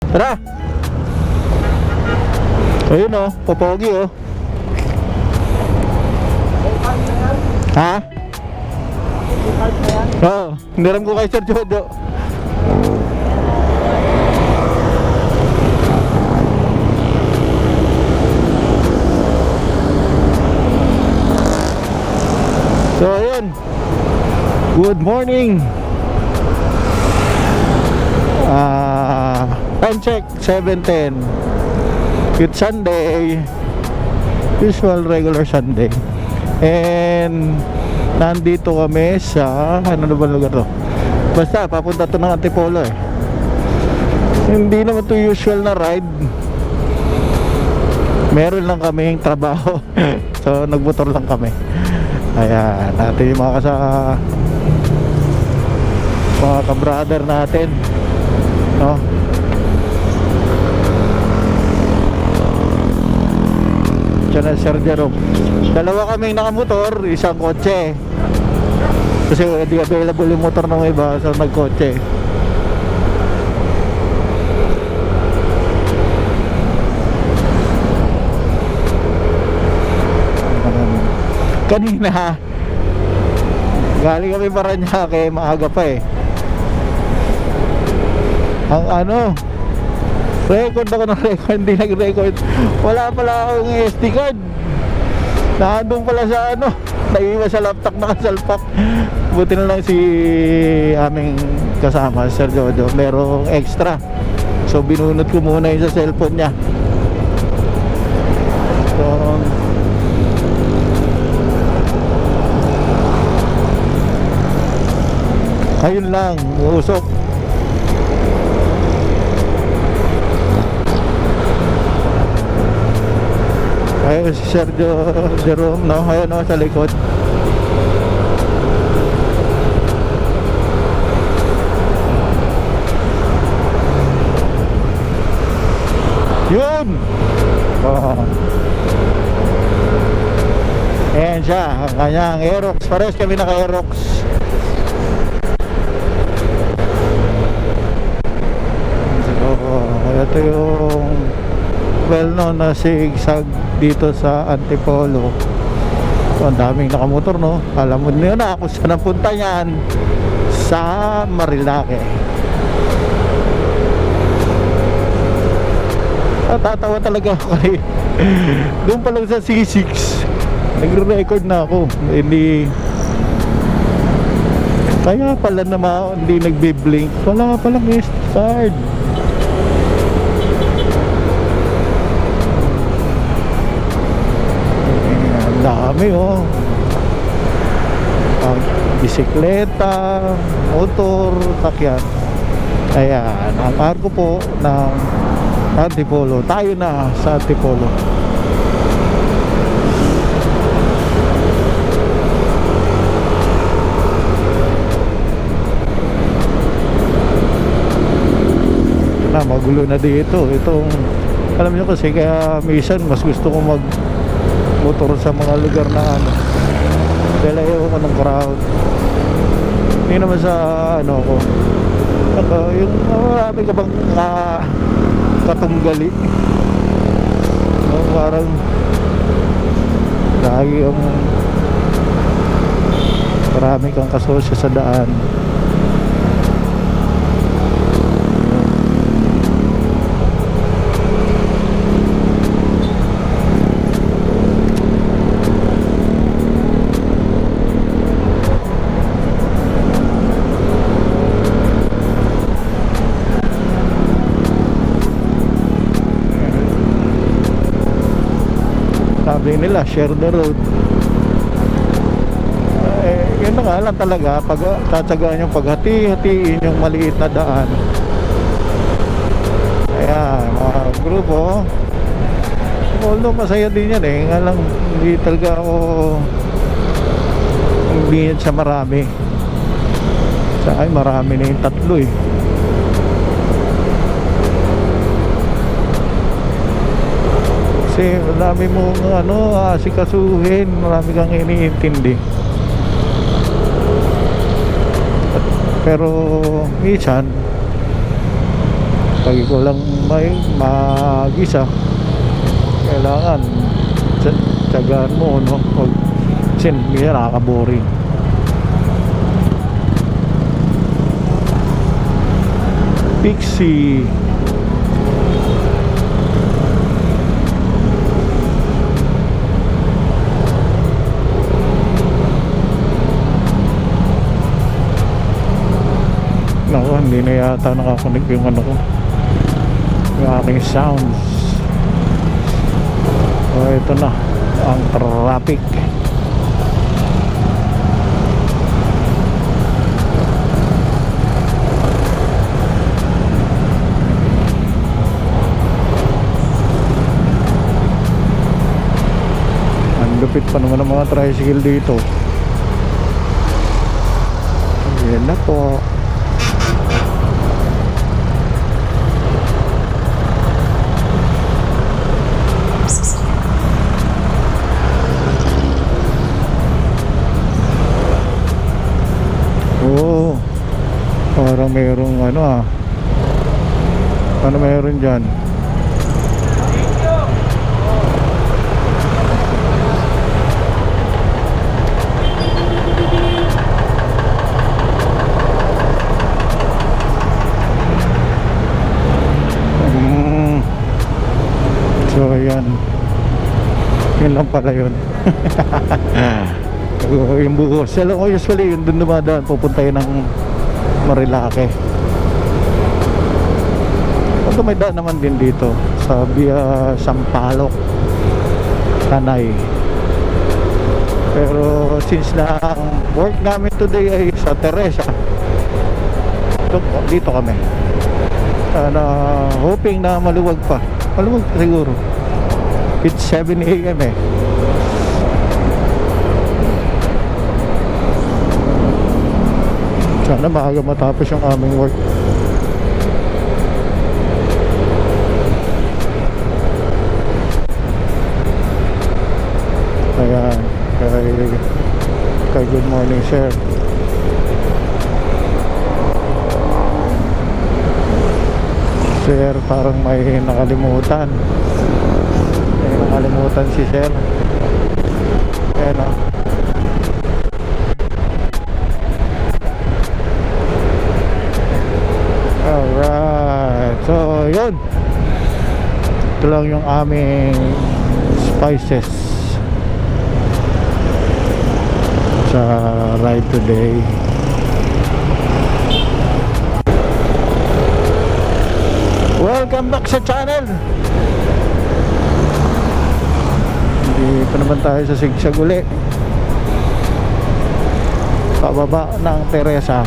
Tara. Ayun oh, popogi oh. Ha? Oo, hiniram ko kay Sir Jojo. So ayun, good morning. Time check 7:10. It's Sunday, usual regular Sunday. And nandito kami sa ano na ba lugar to? Basta papunta to ng Antipolo eh. Hindi naman to usual na ride. Meron lang kaming trabaho. So nagmotor lang kami. Ayan, natin yung mga ka-brother natin, no? Diyan na Sir Jerome. Dalawa kaming nakamotor, isang kotse. Kasi hindi available yung motor ng iba, so nagkotse. Kanina galing kami Paranaque, maaga pa eh. Ang ano, record ako ng record, hindi nag-record. Wala pala akong SD card. Nandun pala sa ano, naiiwan sa laptop, nakasalpak. Buti na lang si aming kasama, Sir Jojo, merong extra. So binunot ko muna yung sa cellphone niya. So ayun lang, usok. Ayun si Sergio Jerome, no? Ayun no, sa likod. Yun! Ayan siya, ang kanyang Aerox. Pares kami naka-Aerox. Ito yung well known na zigzag dito sa Antipolo. So, ang daming nakamotor, no? Alam mo nyo na kung saan ang punta yan, sa Marilake. Tatawa talaga ako kasi doon pa lang sa C6 nagre-record na ako. Hindi, kaya pala naman hindi nagbi-blink. Wala palang SD card. Dami oh, bisikleta, motor, sakyan. Ayan, ang arko po ng Antipolo. Tayo na sa Antipolo. Na magulo na dito. Itong, alam nyo kasi kaya minsan mas gusto ko motor sa mga lugar na ano, dahil ayaw ko ng crowd. Hindi naman sa ano ko yung marami ka bang katunggali, no? Parang lagi yung marami kang kasosyo sa daan. Sabi nila share the road. Yun na nga lang talaga, pag tatsagaan yung paghati-hatiin yung maliit na daan. Ayan, mga grupo, although masaya din yan eh, nga lang hindi talaga ako, hindi yan siya marami. Sa ay marami na yung tatlo eh. Kasi marami mong asikasuhin, marami kang iniintindi. Pero minsan Pag ikaw lang may mag-isa, kailangan tiyagaan mo, no? Kasi minsan nakaka-boring. Pixie. Naku, hindi na yata nakakunik yung ano ko, yung aking sounds. So ito na ang traffic. Ang lupit pa naman ng mga tricycle dito. Yan na po. Oo, parang mayroong ano ano mayroon dyan? So yan, yun lang pala yun. Yung buhos, alam ko usually yun dun dumadaan, pupunta yun ng Marilake. Although may daan naman din dito sa via Sampaloc, Tanay. Pero since na ang work namin today ay sa Teresa, dito kami. Hoping na maluwag pa. Maluwag siguro. It's 7 AM eh. Sana maaga matapos yung aming work. Ayan, kay good morning sir. Sir, parang may nakalimutan. May nakalimutan si sir. Ayan o. Alright, so yun, ito lang yung aming spices sa ride today. Welcome back sa channel. Dito naman tayo sa Sigsag uli, pababa ng Teresa.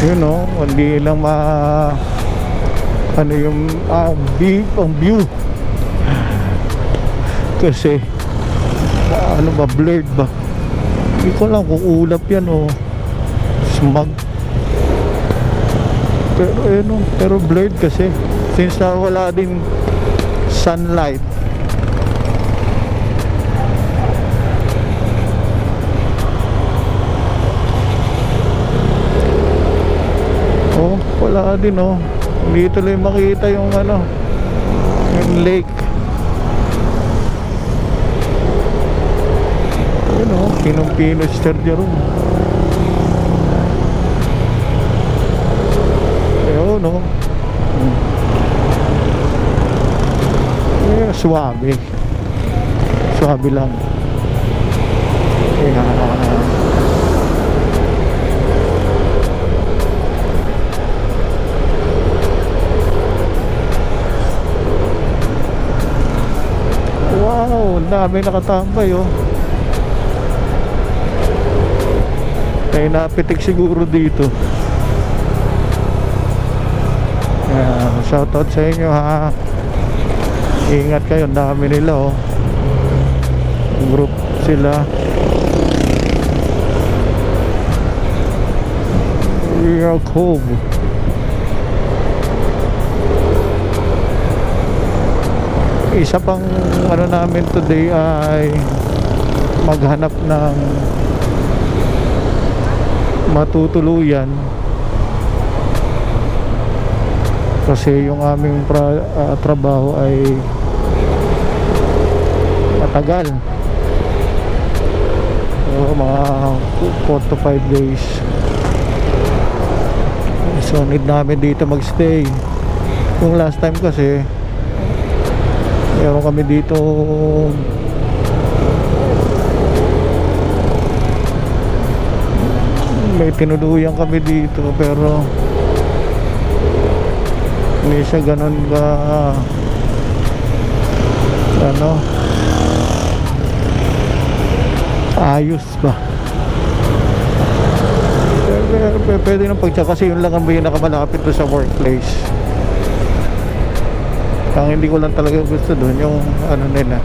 Yun o, hindi lang ano yung view kasi ano ba, blurred ba, hindi ko lang kung ulap yan o smog, pero yun o, pero blurred kasi since na wala din sunlight. Oh, wala din oh. Hindi tuloy makita yung ano, yung lake. Yun oh, Pinong-Pino Stadium. Ayun oh. Suwabe. Suwabe lang. Kaya wow, ang dami nakatambay oh. May napitik siguro dito. Shoutout sa inyo ha. Ingat kayo, ang dami nila oh. Group sila. Real Cove. Isa pang ano namin today ay maghanap ng matutuluyan kasi yung aming trabaho ay matagal. So, mga 4 to 5 days. So need namin dito magstay. Yung last time kasi meron kami dito may tinuluyan kami dito pero hindi siya ganun ka ano ayos ba. Pwede nang pagtsa kasi yun lang ang pinakamalapit to sa workplace. Ang hindi ko lang talaga gusto doon yung ano nila.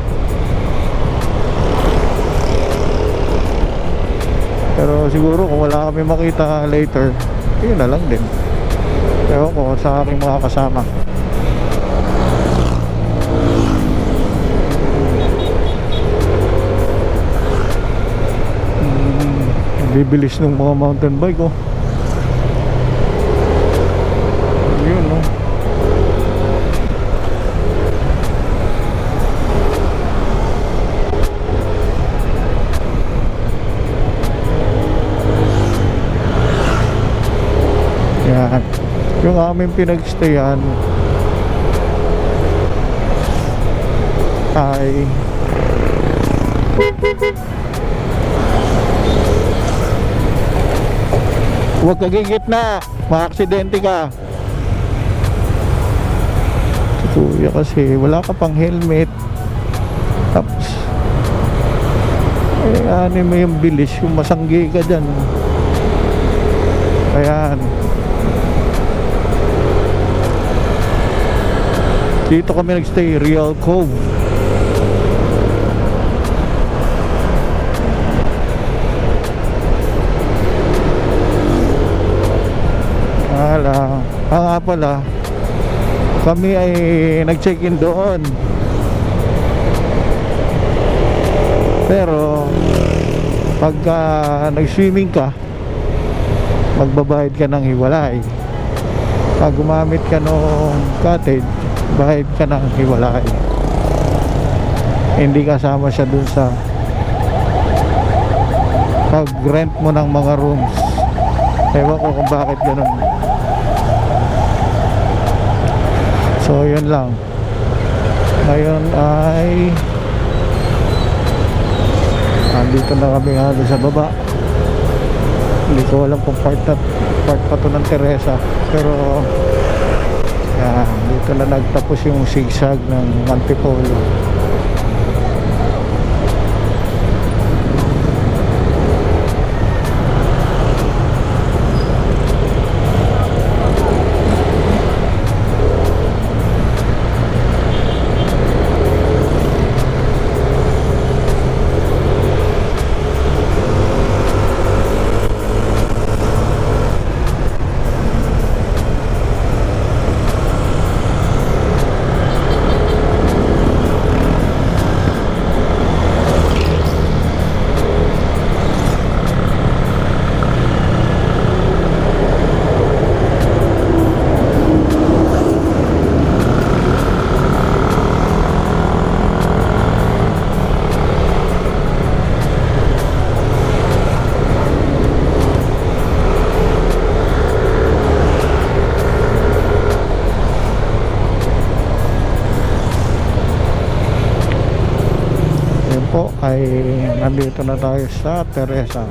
Pero siguro kung wala kami makita later, yun na lang din. Ewan ko sa aking mga kasama. Bibilis ng mga mountain bike oh. Yun oh. Yan. Yung aming pinagstayan ay huwag kagigit na, ma-aksidente ka. Si kuya kasi wala ka pang helmet. Tapos ano mo yung bilis, yung masanggi ka dyan. Ayan. Dito kami nagstay, Real Cove. Nga pala kami ay nag-check-in doon pero pagka nag-swimming ka magbabayad ka ng hiwalay. Pag gumamit ka ng cottage bayad ka ng hiwalay, hindi kasama siya dun sa pag-rent mo ng mga rooms. Ewan ko kung bakit ganun. So yun lang. Ngayon ay andito na kami sa baba. Hindi ko alam kung part pa to ng Teresa. Pero yan, dito na nagtapos yung zigzag ng Antipolo. Ay nandito na tayo sa Teresa.